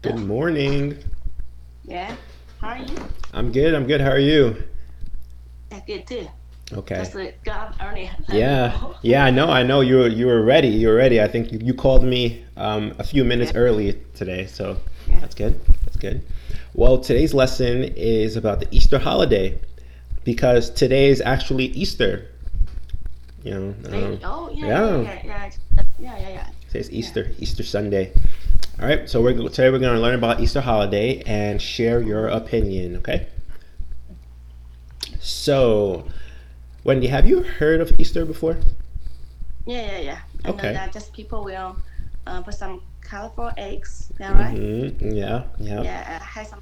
Good morning. Yeah. How are you? I'm good. I'm good. How are you? Yeah, good too. Okay. Just got up early like Yeah. before. Yeah, I know. I know you were ready. You were ready. I think you called me a few minutes Yeah, early today, so yeah. that's good. That's good. Well, today's lesson is about the Easter holiday because today is actually Easter. You know, Hey, oh yeah, yeah, yeah. yeah, yeah, yeah, yeah, yeah, Today's yeah. Easter Sunday. All right. So Yeah. today we're going to learn about Easter holiday and share your Mm-hmm. opinion. Okay. So, Wendy, have you heard of Easter before? Yeah, yeah, yeah. I know Okay. that just people will put some colorful eggs. Yeah, right. Mm-hmm. Yeah. Yeah. Yeah, have some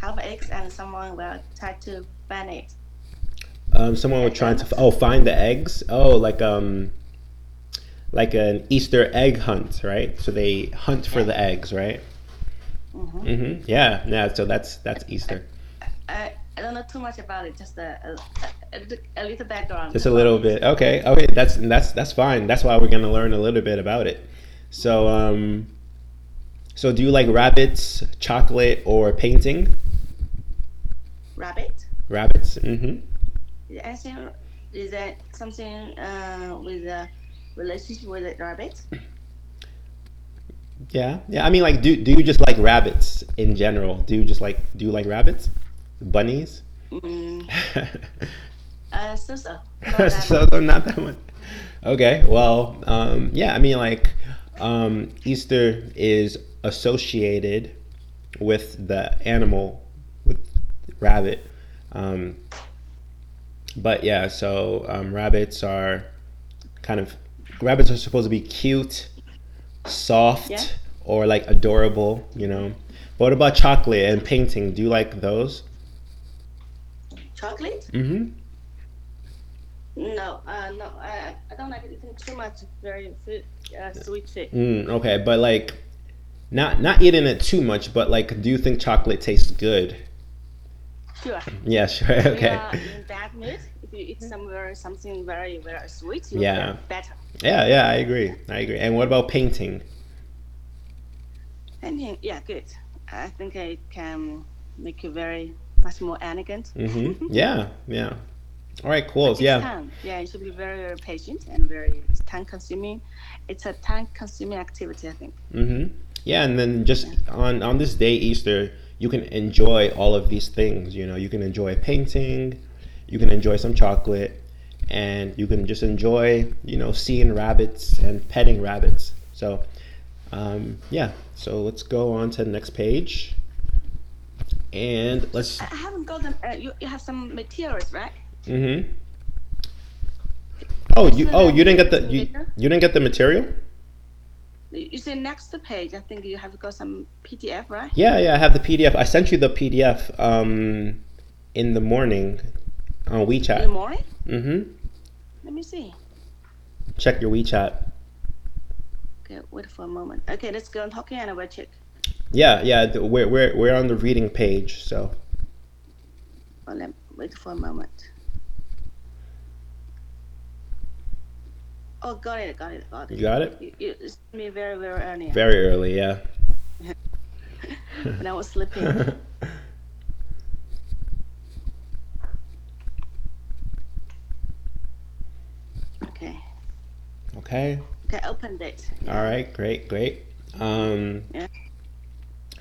colorful eggs, and someone will try to ban it. Someone was Is trying that to not so? find the eggs. Oh, like an Easter egg hunt, right? So they hunt for Yeah. the eggs, right? Mm-hmm. Mm-hmm. Yeah. Yeah. So that's I, Easter. I don't know too much about it. Just a little background Just a about little it. bit. Okay. Okay. That's fine. That's why we're gonna learn a little bit about it. So Mm-hmm. so do you like rabbits, chocolate, or painting? Rabbit. Rabbits. Mm-hmm. I think is that something with a relationship with a rabbit? Yeah, yeah. I mean, like, do you just like rabbits in general? Do you like rabbits, bunnies? Mm, so not that So much. not that one. Okay, well, yeah. I mean, like, Easter is associated with the animal, with rabbit. Um, but yeah, so kind of rabbits are supposed to be cute, Yeah, soft, or like adorable, you know. But what about chocolate and painting? Do you like those? chocolate? Mm-hmm. No, no. I don't like eating too much very food, sweet food. Okay, but like not eating it too much, but like, do you think chocolate tastes good? Sure. Yeah, sure. If you Okay. are in bad mood, if you eat something very sweet, you feel Yeah. better. Yeah, yeah, I agree. I agree. And what about painting? And yeah, good. I think I can make you very much more elegant. Mm-hmm. Yeah, yeah. All right, cool. But So, takes yeah. time. Yeah, you should be very patient and very time consuming. It's a time consuming activity, I think. Mm-hmm. Yeah, and then Yeah. just on this day, Easter, you can enjoy all of these things. You know, you can enjoy painting, you can enjoy some chocolate, and you can just enjoy, seeing rabbits and petting rabbits. So, yeah. So let's go on to the next page, and let's. I haven't got them. You have some materials, right? Mm-hmm. Can Oh, you you show oh you them didn't get to the me you later? you didn't get the material? You say next page. I think you have got some PDF, right? Yeah, yeah. I have the PDF. I sent you the PDF in the morning on In the WeChat. morning? Mm-hmm. Let me see. Check your WeChat. Okay, wait for a moment. Okay, let's go on talking and I will check. Yeah, yeah. We're on the reading page. So Oh, let wait for a moment. Oh, got you it. got it. You sent me very early Very early. Yeah. when I was sleeping. Okay, Okay. okay, opened it. All Yeah, right. Great. Great. Um. yeah,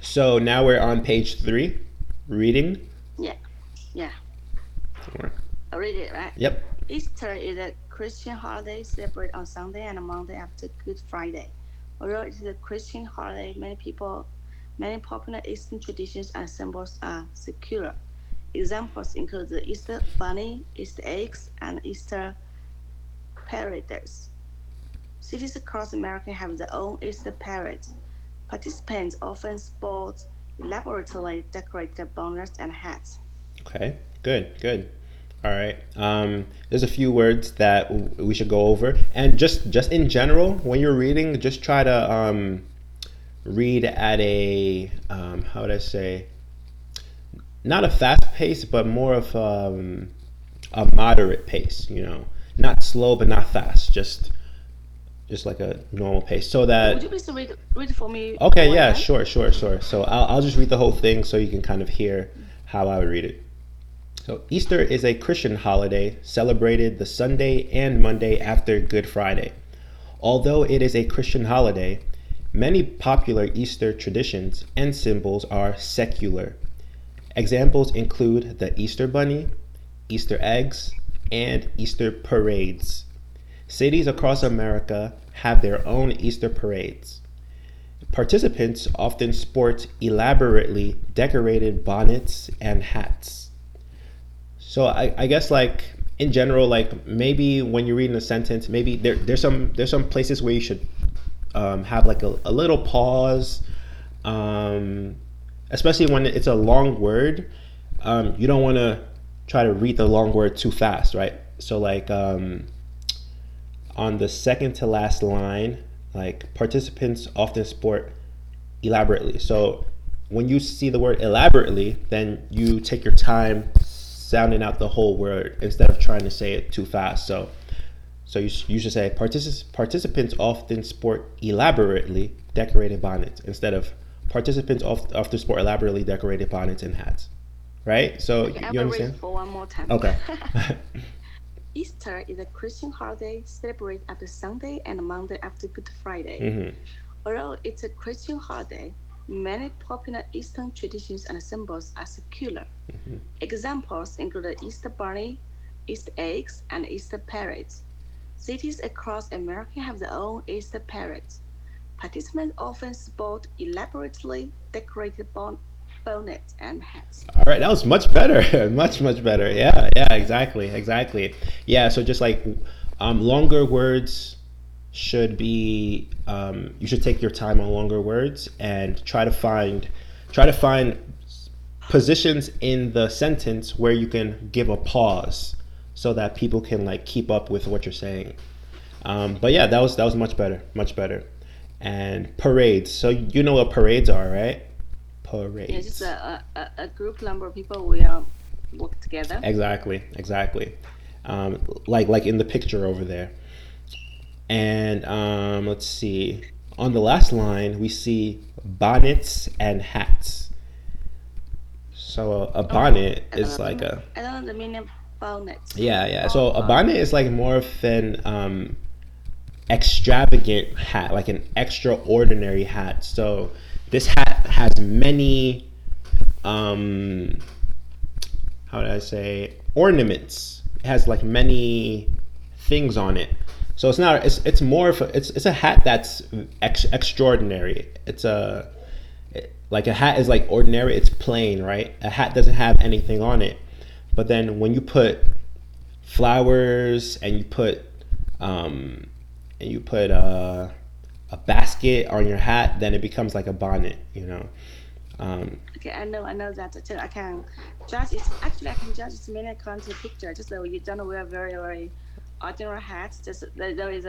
So now we're on page 3, reading. yeah, yeah. I read it right. Yep. Easter is a Christian holiday celebrated on Sunday and Monday after Good Friday. Although it is a Christian holiday, many popular Eastern traditions and symbols are secular. Examples include the Easter bunny, Easter eggs, and Easter paradise. Cities across America have their own Easter parades. Participants often sport elaborately decorated banners and hats. Okay. Good. Good. All right. There's a few words that we should go over, and just in general, when you're reading, just try to read at a how would I say, not a fast pace, but more of a moderate pace. Not slow, but not fast. Just just like a normal pace, so Would you that. please read for me Okay, one yeah, time? sure, sure, sure. So I'll just read the whole thing so you can kind of hear how I would read it. So Easter is a Christian holiday celebrated the Sunday and Monday after Good Friday. Although it is a Christian holiday, many popular Easter traditions and symbols are secular. Examples include the Easter Bunny, Easter eggs, and Easter parades. Cities across America have their own Easter parades. Participants often sport elaborately decorated bonnets and hats. So I guess like in general, like maybe when you're reading a sentence, maybe there's some places where you should have like a little pause, um, especially when it's a long word. You don't want to try to read the long word too fast, right? So like on the second to last line, like participants often sport elaborately. So when you see the word elaborately, then you take your time sounding out the whole word instead of trying to say it too fast. So you should say participants often sport elaborately decorated bonnets instead of participants often sport elaborately decorated bonnets and hats. Right? So Okay, I you will read understand? for one more time. Okay. Easter is a Christian holiday celebrated after Sunday and Monday after Good Friday. hmm Although it's a Christian holiday, many popular Eastern traditions and symbols are secular. Examples include the Easter Bunny, Easter eggs, and Easter parades. Cities across America have their own Easter parades. Participants often sport elaborately decorated bonnets and hats. All right, that was much better, much better. Yeah, yeah, exactly, exactly. Yeah, so just like longer words should be, you should take your time on longer words and try to find positions in the sentence where you can give a pause so that people can like keep up with what you're saying. But yeah, that was much better, much better. And parades. So you know what parades are, right? Yeah, just Parades. a group number of people will work together. Exactly, exactly. Like in the picture over there. And let's see. On the last line, we see bonnets and hats. So a Okay, bonnet is like a. I don't know the meaning of bonnet. Yeah, yeah. Oh, So a bonnet is like more of an extravagant hat, like an extraordinary hat. So this hat has many, um, how did I say, ornaments. It has like many things on it. So it's not. It's more of it's a hat that's extraordinary. It's a like a hat is like ordinary. It's plain, right? A hat doesn't have anything on it. But then when you put flowers um, and you put a basket on your hat, then it becomes like a bonnet. okay, I know that too. I can judge it. Actually, I can judge its meaning according to the picture. Just so you don't wear very ordinary hats. Just there is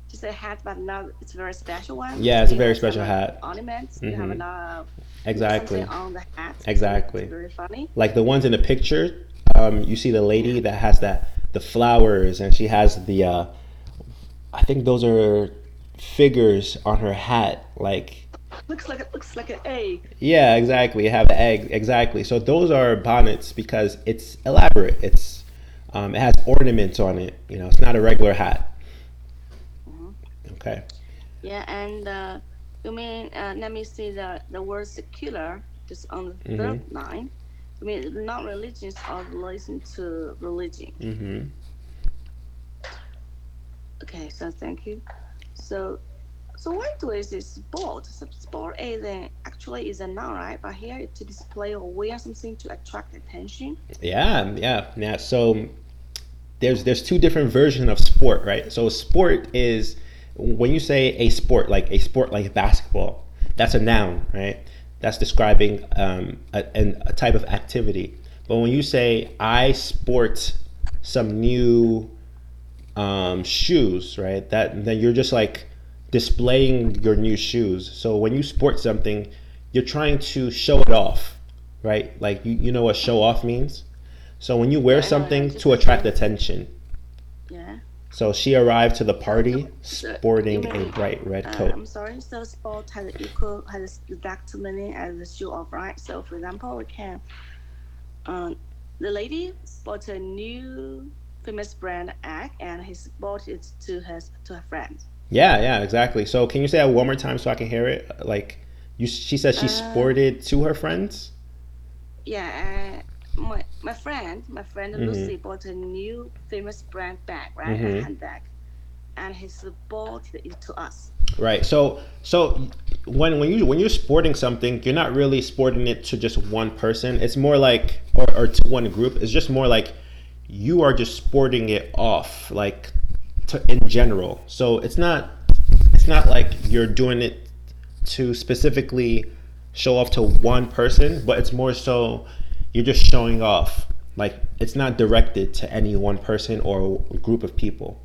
just a hat, but not it's a very special one. Yeah, Just it's a you very have special some hat. ornaments. You have hmm something Exactly. on the hat. So it's Exactly. very funny. Like the ones in the picture, you see the lady Yeah, that has the flowers, and she has the I think those are figures on her hat. Like, looks like an egg. yeah, exactly. You have the egg, exactly. So those are bonnets because it's elaborate. It has ornaments on it. It's not a regular hat. Mhm. Okay. Yeah, and you mean let me see the word secular just on the third Mhm. line. You mean not religious or relation to religion. Mhm. Okay, so thank you. So why do is this sport? So sport is actually is a noun, right? But here to display or wear something to attract attention. Yeah, yeah, yeah. So there's two different versions of sport, right? So sport is when you say a sport like basketball, that's a noun, right? That's describing a type of activity. But when you say I sport some new shoes, right? That then you're just like displaying your new shoes. So when you sport something, you're trying to show it off, right? Like you know what show off means. So when you wear Yeah, I know. something Just to the attract same. attention, Yeah. So she arrived to the So, party you sporting a mean, bright red coat. I'm sorry. So sport has the exact meaning as the show off, right? So for example, we can, um, the lady bought a new famous brand egg, and he bought it to her friend. Yeah, yeah, exactly. So can you say that one more time so I can hear it? Like she said she Uh, sported to her friends. yeah. My friend Mm-hmm. Lucy bought a new famous brand bag, right? A Mm-hmm. handbag, and he bought it to us. Right. So when you're sporting something, you're not really sporting it to just one person. It's more like or to one group. It's just more like you are just sporting it off, like in general. So it's not like you're doing it to specifically show off to one person, but it's more so you're just showing off. Like it's not directed to any one person or group of people,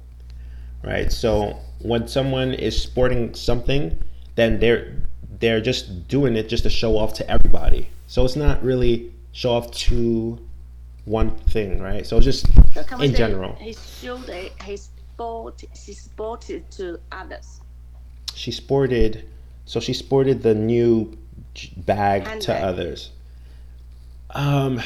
right? So when someone is sporting something, then they're just doing it just to show off to everybody. So it's not really show off to one thing, right? So it's just So can we in say general. he showed it, she sported to others? She sported, so she sported the new bag to Handbag. others. Um,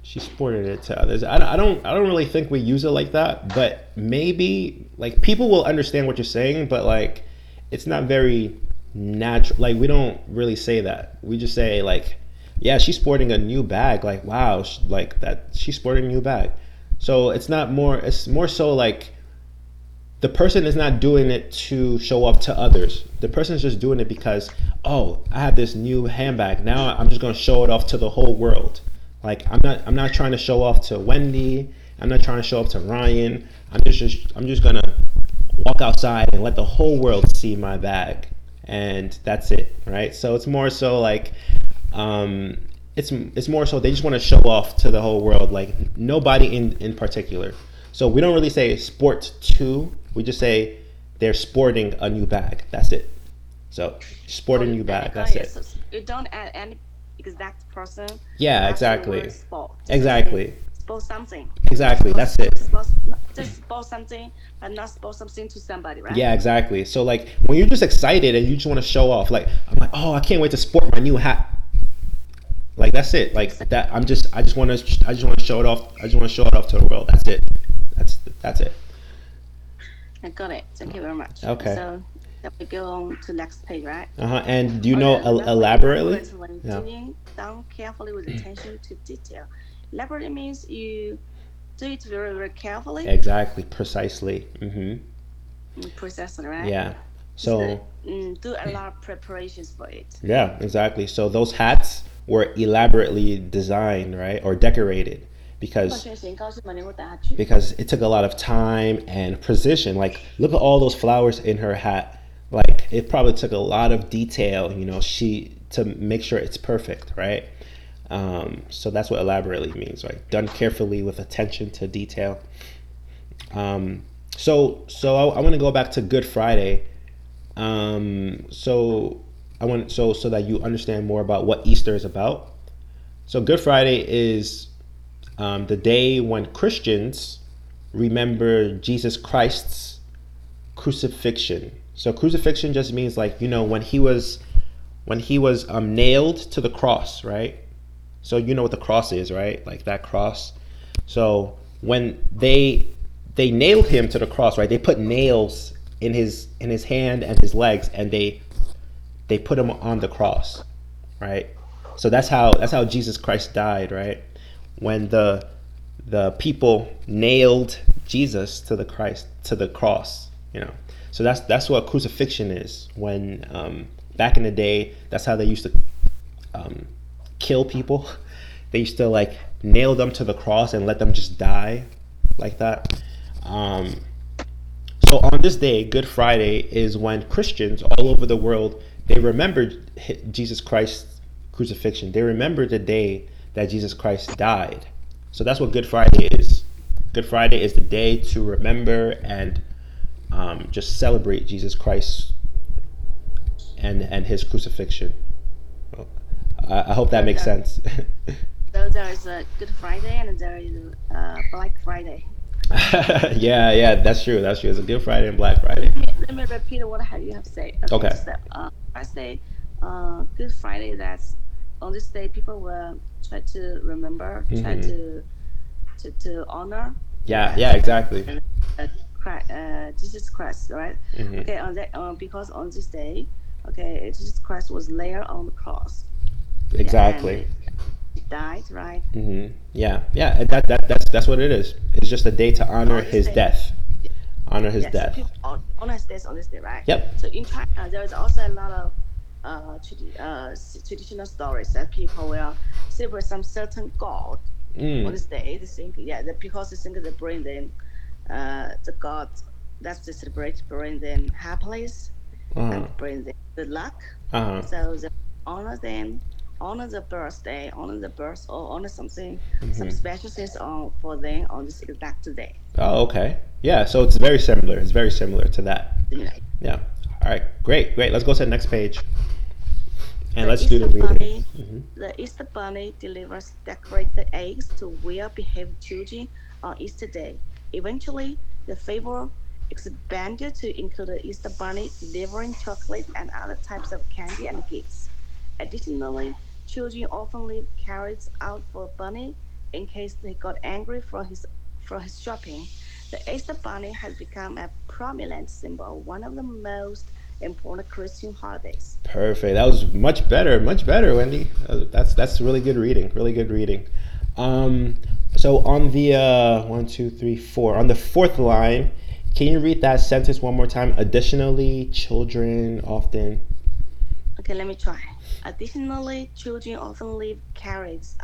she sported it to others. I don't really think we use it like that, but maybe like people will understand what you're saying, but like it's not very natural. Like we don't really say that. We just say like, yeah, she's sporting a new bag. Like wow, like that she's sporting a new bag. So it's not more. It's more so like the person is not doing it to show off to others. The person is just doing it because, oh, I have this new handbag. Now I'm just gonna show it off to the whole world. Like I'm not trying to show off to Wendy. I'm not trying to show off to Ryan. I'm just gonna walk outside and let the whole world see my bag, and that's it, right? So it's more so like, um, it's more so they just want to show off to the whole world, like nobody in particular. So we don't really say sport two. We just say they're sporting a new bag. That's it. So sport Oh, a new I bag. got That's it. it. So you don't add any exact person Yeah, after the word exactly. sport. Just say Exactly. sport something. Exactly. That's it. Just sport something, but not sport something to somebody, right? Yeah, exactly. So like when you're just excited and you just want to show off, like I'm like, oh, I can't wait to sport my new hat. Like that's it. Like Exactly. that. I just want to show it off. I just want to show it off to the world. That's it. That's it. I got it. Thank you very much. Okay. So then we go on to next page, right? And do you Oh know yeah, remember elaborately? elaborate when Yeah. doing done carefully with attention to detail. Elaborate means you do it very, very carefully, Exactly. Precisely. precisely, right? Yeah. Just So do a lot of preparations for it. yeah, exactly. So those hats were elaborately designed, right, or decorated because 完全行高兴嘛，你会打下去。because it took a lot of time and precision. Like, look at all those flowers in her hat. Like, it probably took a lot of detail, she to make sure it's perfect, right? So that's what elaborately means, right? Done carefully with attention to detail. Um, so I want to go back to Good Friday. So I want so that you understand more about what Easter is about. So Good Friday is the day when Christians remember Jesus Christ's crucifixion. So crucifixion just means like when he was nailed to the cross, right? So you know what the cross is, right? Like that cross. So when they nailed him to the cross, right? They put nails in his hand and his legs, and they put him on the cross, right? So that's how Jesus Christ died, right? When the people nailed Jesus to the cross, So that's what crucifixion is. When back in the day, that's how they used to um, kill people. They used to like nail them to the cross and let them just die like that. Um, so on this day, Good Friday, is when Christians all over the world they remembered Jesus Christ's crucifixion. They remember the day that Jesus Christ died. So that's what Good Friday is. Good Friday is the day to remember and just celebrate Jesus Christ and his crucifixion. Well, I hope that So makes there, sense. so there is a Good Friday and there is a Black Friday. Yeah, yeah, that's true. That's true. It's a Good Friday and Black Friday. Let me repeat what have you have said. Okay, Okay. just that. First day, Good Friday. That's on this day people will try to remember, try Hmm. to honor, Yeah, yeah, yeah, exactly. Jesus Christ, right? Hmm. Okay, on that, because on this day, okay, Jesus Christ was laid on the cross, yeah, and Exactly. he died, right? Yeah, yeah. That's what it is. It's just a day to honor On this his day, death. Honor his yeah. So death. people honor this on this day, right? Yep. So in China, there is also a lot of traditional stories that people will celebrate some certain god on Mm. this day. They think, yeah, that because they think they bring them the god that's the celebrate bring them happiness Uh-huh. and bring them good luck. Uh-huh. So they honor them, honor the birthday, honor the birth, or honor something, some special things on for them on this exact day. Oh, okay. Yeah, so it's very similar. It's very similar to that. Similar. Yeah. All right. Great. Great. Let's go to the next page and The let's do Easter the reading. Bunny, the Easter Bunny delivers decorated eggs to well-behaved children on Easter Day. Eventually, the fable expanded to include the Easter Bunny delivering chocolate and other types of candy and gifts. Additionally, children often leave carrots out for Bunny in case they got angry for his shopping. The Easter Bunny has become a prominent symbol, one of the most important Christian holidays. Perfect. That was much better, Wendy. That's really good reading. Really good reading. Um, so on the one, two, three, four, on the fourth line, can you read that sentence one more time? Additionally, children often. Okay, let me try. Additionally, children often leave carrots.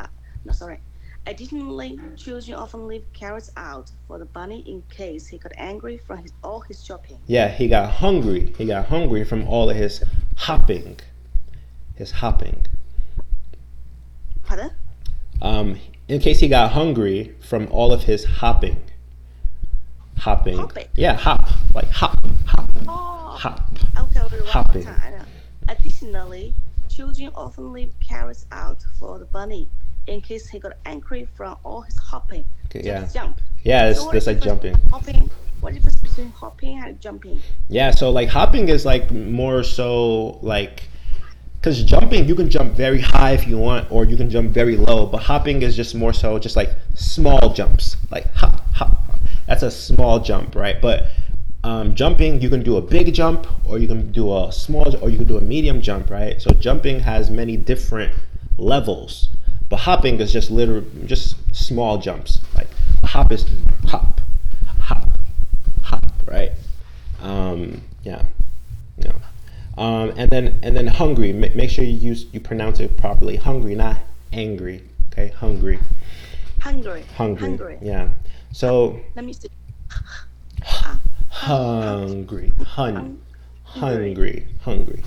No, sorry. Additionally, children often leave carrots out for the bunny in case he got angry from all his shopping. Yeah, he got hungry. He got hungry from all of his hopping. His hopping. Pardon? In case he got hungry from all of his hopping. Hopping. Hop it. Yeah, hop. Like hop, hop, Oh, hop. okay, I'll do it one more Hopping. time. I know. Additionally, children often leave carrots out for the bunny in case he got angry from all his hopping. Okay, yeah. Just jump. Yeah, So it's what is just the like difference jumping. between hopping? What is the difference between hopping and jumping? Yeah, so like hopping is like more so like because jumping you can jump very high if you want, or you can jump very low. But hopping is just more so just like small jumps, like hop, hop. That's a small jump, right? But jumping, you can do a big jump, or you can do a small, or you can do a medium jump, right? So jumping has many different levels, but hopping is just literally just small jumps. Like a hop is hop, hop, hop, right? Yeah, yeah. And then hungry. Make sure you pronounce it properly. Hungry, not angry. Okay, hungry, Hungry, hungry. hungry. Yeah. So Let me see. Hung, hungry, hungry, hungry, hungry.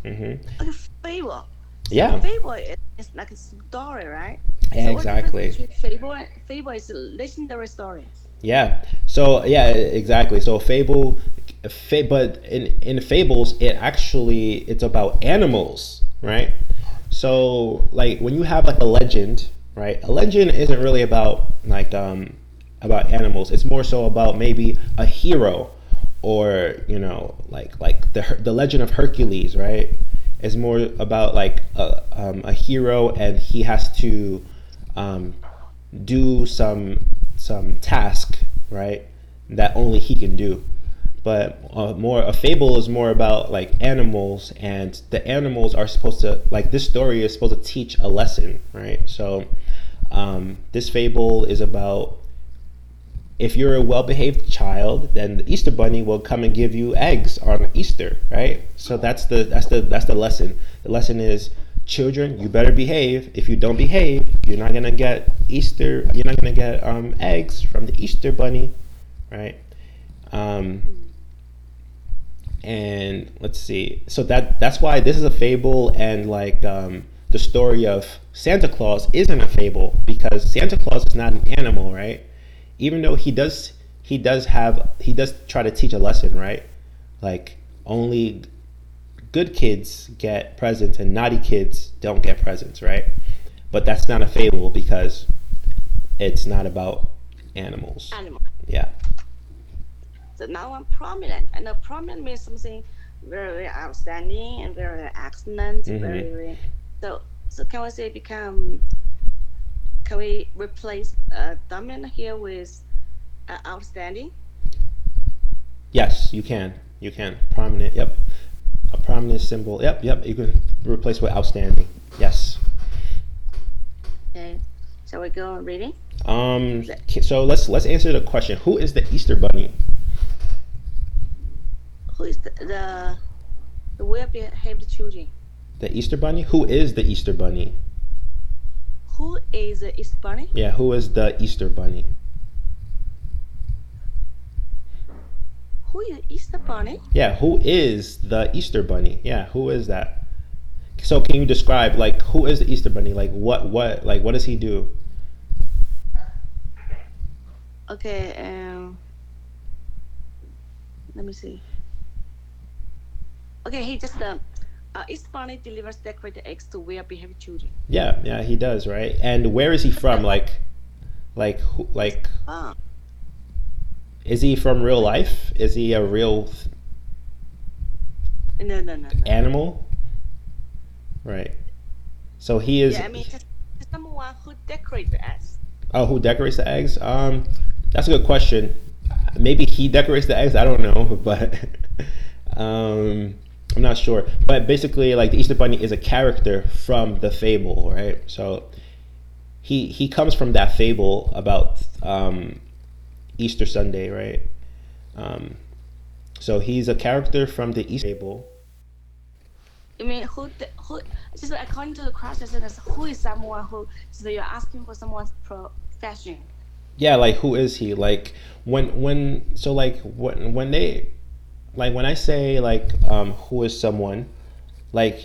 hungry. Like a fable. So Yeah, fable is like a story, right? So what difference exactly. between fable and fable is a legendary story. Yeah. So yeah, exactly. So fable, but in fables, it's about animals, right? So like when you have like a legend, right? A legend isn't really about animals. It's more so about maybe a hero, or like the legend of Hercules, right? It's more about like a hero, and he has to um, do some task, right? That only he can do. But more a fable is more about like animals, and the animals are supposed to, like, this story is supposed to teach a lesson, right? So this fable is about, if you're a well-behaved child, then the Easter Bunny will come and give you eggs on Easter, right? So that's the lesson. The lesson is, children, you better behave. If you don't behave, you're not gonna get Easter. You're not gonna get eggs from the Easter Bunny, right? Um, and let's see. So that's why this is a fable, and like the story of Santa Claus isn't a fable, because Santa Claus is not an animal, right? Even though he does try to teach a lesson, right? Like, only good kids get presents and naughty kids don't get presents, right? But that's not a fable, because it's not about animals. animal. Yeah. So now I'm prominent, and prominent means something very, very outstanding and very, very excellent, Mm-hmm. very, very. So can we say become? Can we replace dominant here with outstanding? Yes, you can. You can. Prominent. Yep. A prominent symbol. Yep. Yep. You can replace with outstanding. Yes. Okay. Shall we go on reading? The, So let's answer the question. Who is the Easter Bunny? who is the well-behaved children? The Easter Bunny. Who is the Easter Bunny? Who is the Easter bunny? Yeah. Who is the Easter Bunny? Who is the Easter bunny? Yeah. Who is the Easter Bunny? Yeah. Who is that? So can you describe like who is the Easter Bunny? Like what does he do? Okay. Let me see. Okay, he just Easter bunny delivers decorated eggs to well-behaved children. Yeah. Yeah. He does, right? And where is he from? Like Ah, is he from real life? Is he a real no, no, no, no. animal? Right. So he is. Yeah, I mean, just someone who decorates the eggs. Oh, who decorates the eggs? That's a good question. Maybe he decorates the eggs. I don't know, but I'm not sure. But basically, like the Easter Bunny is a character from the fable, right? So he comes from that fable about Easter Sunday, right? Um, so he's a character from the Easter fable. I mean, who? Just according to the question sentence, who is someone who? So you're asking for someone's profession. Yeah, like who is he? Like when so like when they like when I say like who is someone, like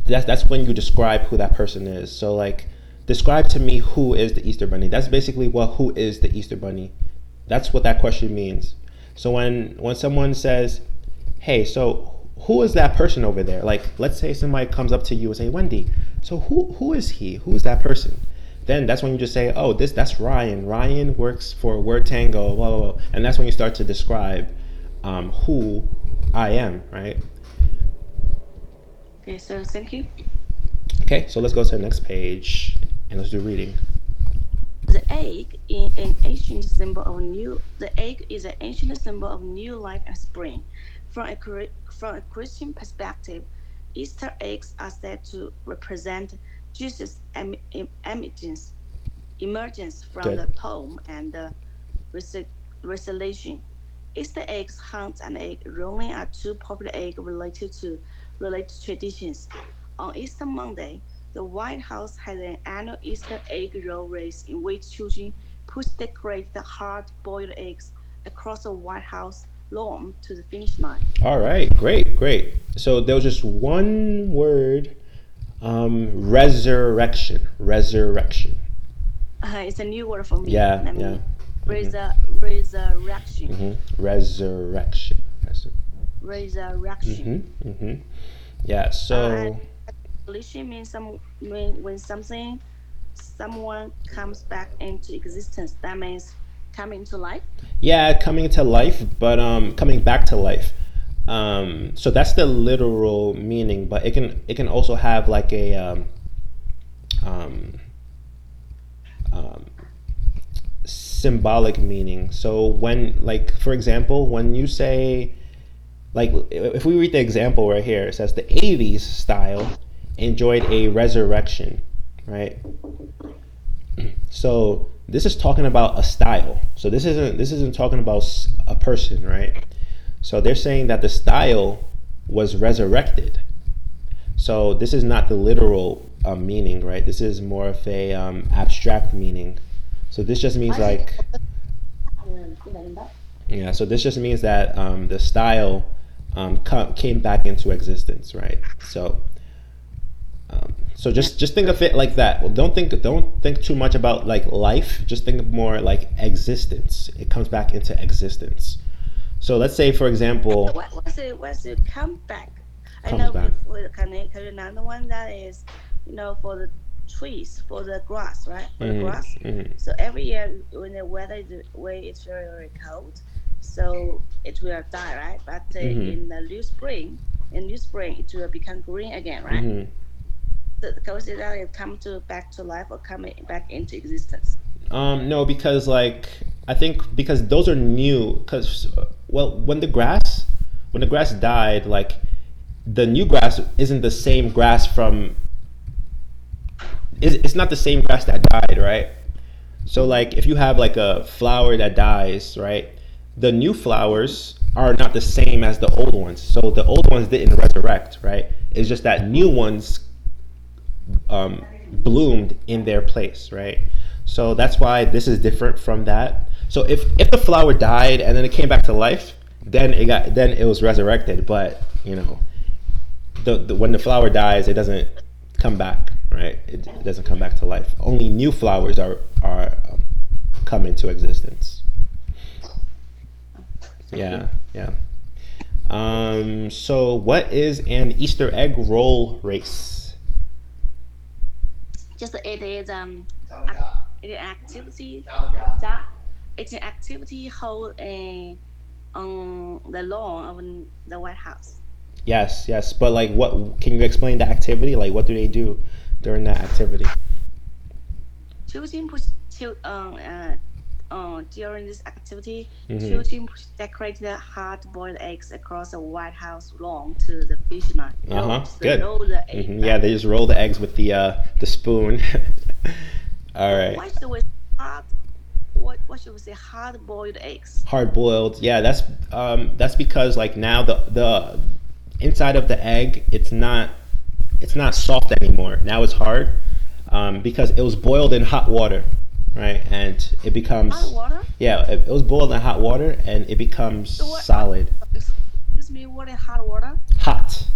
that's when you describe who that person is. So like describe to me who is the Easter Bunny. That's basically what who is the Easter Bunny. That's what that question means. So when someone says, "Hey, so who is that person over there?" Like let's say somebody comes up to you and say, "Wendy, so who is he? Who is that person?" Then that's when you just say, "Oh, that's Ryan. Ryan works for Word Tango, blah blah blah," and that's when you start to describe who I am, right? Okay, so thank you. Okay, so let's go to the next page and let's do reading. The egg in an ancient symbol of new. The egg is an ancient symbol of new life and spring. From a Christian perspective, Easter eggs are said to represent Jesus' emergence from Good. the tomb and the resurrection. Easter eggs, hunt, and egg rolling are two popular egg related traditions. On Easter Monday, the White House has an annual Easter egg roll race in which children push decorated hard-boiled eggs across the White House lawn to the finish line. All right, great, great. So there was just one word, resurrection, resurrection. It's a new word for me. Yeah, I yeah. mean, Mm-hmm. resurrection, Resurrection. resurrection. Mm-hmm. Yeah. And So resurrection means when someone comes back into existence. That means coming to life. yeah, coming to life, but coming back to life. So that's the literal meaning, but it can also have like a um, um, symbolic meaning. So when like for example, when you say like if we read the example right here, it says the 80s style enjoyed a resurrection, right? So this is talking about a style. So this isn't talking about a person, right? So they're saying that the style was resurrected. So this is not the literal meaning, right? This is more of a abstract meaning. So this just means I see. like yeah. So this just means that the style came back into existence, right? So just think of it like that. Well, don't think too much about like life. Just think more like existence. It comes back into existence. So let's say, for example, What's the comeback? I comes know back. for the Canadian one that is, for the trees for the grass, right? For the Mm-hmm. grass. Mm-hmm. So every year when the weather is way it's very very cold, so it will die, right? But Mm-hmm. in new spring, it will become green again, right? Mm-hmm. So the consider it come to back to life or coming back into existence. No, because like I think because those are new. Because well, when the grass died, like the new grass isn't the same grass from. It's not the same grass that died, right? So Mm-hmm. like if you have like a flower that dies, right? The new flowers are not the same as the old ones. So the old ones didn't resurrect, right? It's just that new ones bloomed in their place, right? So that's why this is different from that. So if the flower died and then it came back to life, then it was resurrected. But you know, the when the flower dies, it doesn't come back, right? It doesn't come back to life. Only new flowers are come into existence. Thank you. Yeah, yeah. So what is an Easter egg roll race? Just it is it is activity that it's an activity held on the lawn of the White House. Yes, yes. But like, what can you explain the activity? Like, what do they do during that activity? Children push during this activity, Mm-hmm. children push decorated hard-boiled eggs across the White House lawn to the finish line. Uh huh. Just Good. roll the egg, Yeah, right? they just roll the eggs with the spoon. All So right. why should we hard? What should we say? Hard-boiled eggs. Hard boiled. Yeah, that's because like now the inside of the egg it's not soft anymore. Now it's hard because it was boiled in hot water, right? And it Hot becomes water. yeah, it was boiled in hot water and it becomes So what? solid. Excuse me. What is hot water? Hot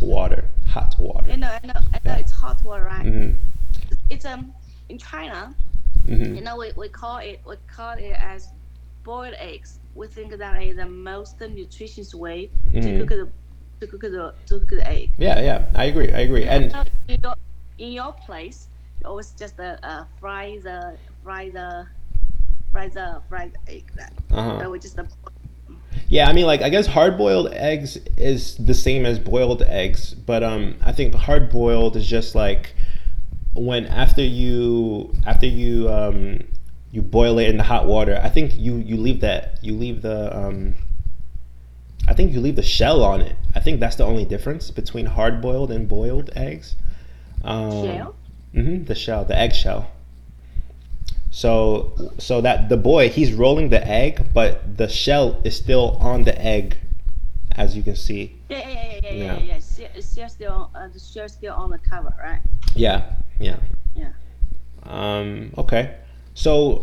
water, hot water. I know. Yeah. It's hot water, right? Mhm. It's in China. Mhm. We call it as boiled eggs. We think that is the most nutritious way to cook Mhm. the egg. Yeah, yeah. I agree. I agree. And I And know in your place, you always just fry the egg. That uh huh. so we just Yeah, I mean, like I guess hard boiled eggs is the same as boiled eggs, but I think hard boiled is just like when you boil it in the hot water. I think you leave the I think you leave the shell on it. I think that's the only difference between hard boiled and boiled eggs. Um, shell. the shell, the egg shell. So that the boy he's rolling the egg, but the shell is still on the egg, as you can see. Yeah, The shell still on the cover, right? yeah, yeah. Yeah. Okay. So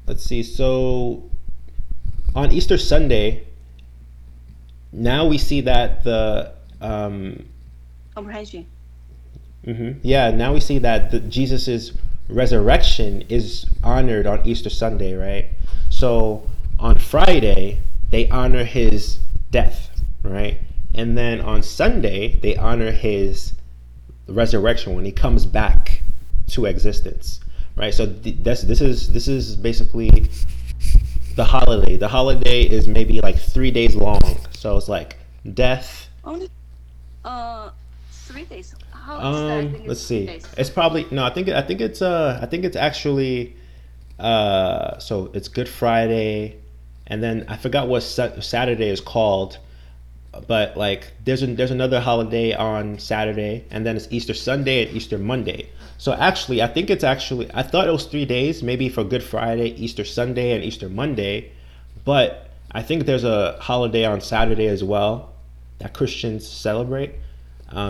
let's see. So on Easter Sunday, now we see that the Comprehension. yeah, now we see that Jesus's resurrection is honored on Easter Sunday, right? So on Friday they honor his death, right? And then on Sunday they honor his resurrection when he comes back to existence, right? So this is basically the holiday. The holiday is maybe like 3 days long, so it's like death. Only 3 days. How is that? I think Let's it's three see. days. It's probably no. I think it's actually so it's Good Friday, and then I forgot what Saturday is called, but like there's another holiday on Saturday, and then it's Easter Sunday and Easter Monday. So actually, I thought it was 3 days, maybe for Good Friday, Easter Sunday, and Easter Monday, but I think there's a holiday on Saturday as well that Christians celebrate.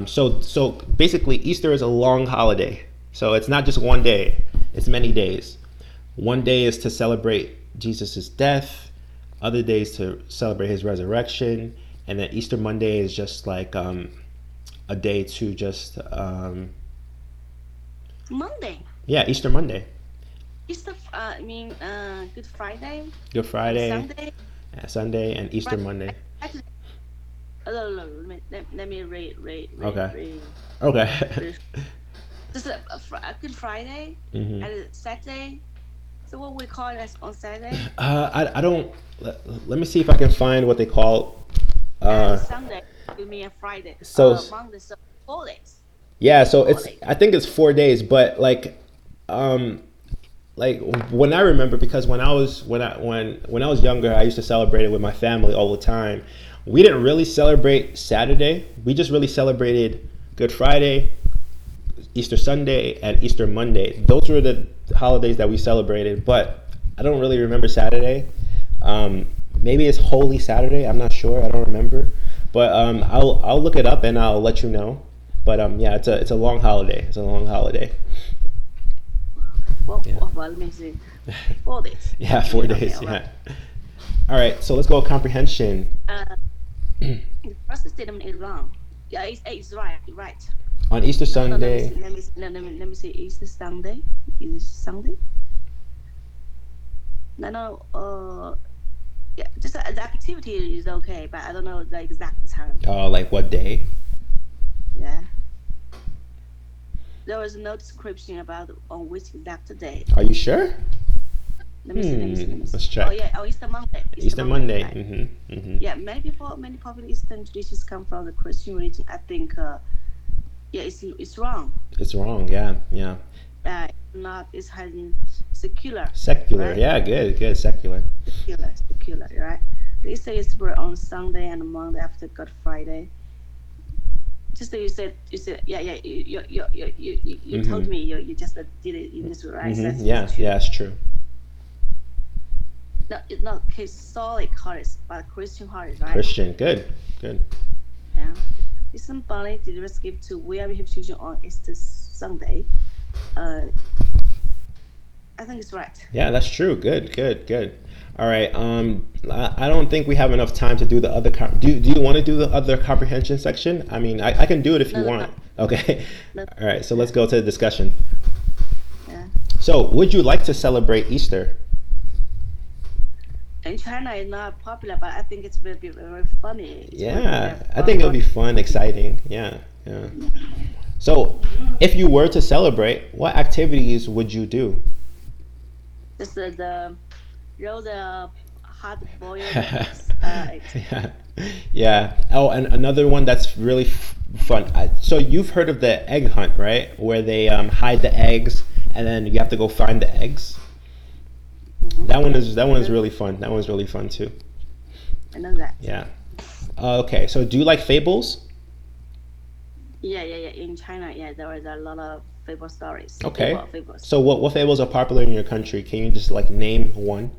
So basically, Easter is a long holiday. So it's not just one day; it's many days. One day is to celebrate Jesus' death. Other days to celebrate his resurrection, and then Easter Monday is just like a day to just Monday. yeah, Easter Monday, I mean, Good Friday Good and Friday, Sunday. Sunday, and Easter Right. Monday. Actually, no, let me read. Okay, okay. read. Just a Good Friday Hmm. and Saturday. So what we call it as on Saturday I don't. Let me see if I can find what they call. and Uh, Sunday. You mean a Friday? so Monday, so 4 days. yeah, so Four it's days. I think it's 4 days, but um, like when I remember, because when I was younger, I used to celebrate it with my family all the time. We didn't really celebrate Saturday. We just really celebrated Good Friday, Easter Sunday, and Easter Monday. Those were the holidays that we celebrated, but I don't really remember Saturday. Um, Maybe it's Holy Saturday. I'm not sure. I don't remember, but I'll look it up and I'll let you know. But yeah, it's a long holiday. It's a long holiday. Yeah. Let me see. 4 days. Yeah, four Yeah. Okay. days. All right. Yeah. All right. So let's go with comprehension. The first statement is wrong. Yeah, it's right. Right. On Easter No, no. Let me see. Sunday. Let me see. No, let me see. Is this Sunday? Is this Sunday? No, no. Yeah. Just the activity is okay, but I don't know the exact time. Like what day? Yeah. There was no description about on which exact day. Are you sure? Let me see. Let me see. Let me see. Let's Oh check. yeah. Oh, Easter Monday. Easter Easter Monday. Monday. Right. Mm-hmm. Yeah. Many popular Eastern traditions come from the Christian religion. I think. Yeah. It's wrong. It's wrong. Yeah. Yeah. Not. It's having secular. Secular. Right. Yeah. Good. Good. Secular. Secular. Right. The Easter is on Sunday and Monday after Good Friday. Just that you said, yeah, yeah. You told Mm-hmm. me you just did it. You just right. So Mm-hmm. that's Yeah. true. Yeah. It's true. No, it's not Catholic holidays, but Christian holidays, right? Christian. Good. Good. Yeah. Isn't Bali deliver gift to where we have children on Easter Sunday? Uh, I think it's right. Yeah, that's true. Good. Good. Good. All right. I don't think we have enough time to do the other. Do you want to do the other comprehension section? I mean, I can do it if you No, no, no, want. Okay. no. All right. So let's Yeah, go to the discussion. yeah. So, would you like to celebrate Easter? In China, it's not popular, but I think it's will be very funny. It will be very Yeah, I think it'll fun. be fun, exciting. Yeah. Yeah. So, if you were to celebrate, what activities would you do? Just the roll the hard boiled eggs. Yeah. Yeah. Oh, and another one that's really fun. So you've heard of the egg hunt, right? Where they hide the eggs and then you have to go find the eggs. Yeah, That one is really fun. That one's really fun too. I know that. Yeah. Okay. So do you like fables? Yeah, yeah, yeah. In China, yeah, there is a lot of fable stories. Okay. Fables. So what fables are popular in your country? Can you just like name one?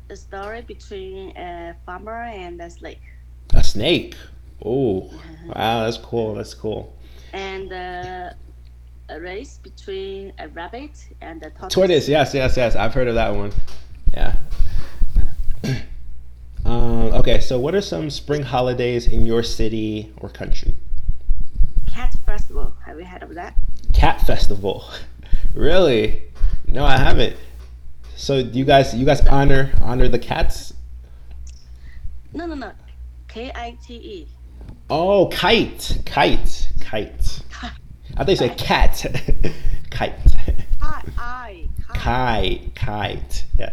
The story between a farmer and a snake, A snake. Oh, wow, that's cool. That's cool. and a race between a rabbit and a Tortoise. tortoise. Yes, yes, yes. I've heard of that one. Yeah. Okay, so what are some spring holidays in your city or country? Cat festival. Have you heard of that? Cat festival. Really? No, I haven't. So you guys honor the cats? No, no, no. Kite. Oh, kite. I think you said Kite. cat. Kite. Kite. Yeah.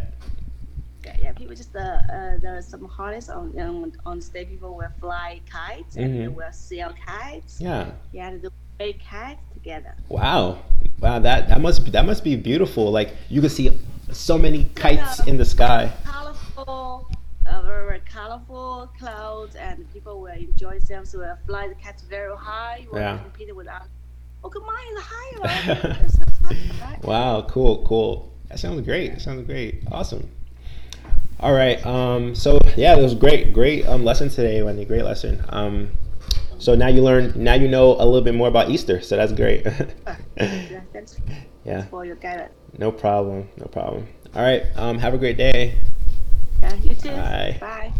Yeah, yeah. People just there are some holidays on the day people will fly kites and they Hmm. will sell kites. Yeah. Yeah, they do bake kites together. Wow. Wow. That must be beautiful. Like you can see so many Yeah, kites in the sky. colorful, very, very colorful clouds, and people will enjoy themselves. Will fly the kites very high. Will Yeah. compete with others. Oh, come on, it's higher, right? It's so high, right? Wow. Cool. Cool. That sounds great. That sounds great. Awesome. All right. So yeah, it was great lesson today, Wendy. Great lesson. So now you know a little bit more about Easter. So that's great. Yeah, thanks Yeah. for your guidance. No problem. No problem. All right. Have a great day. Yeah, you too. Bye. Bye.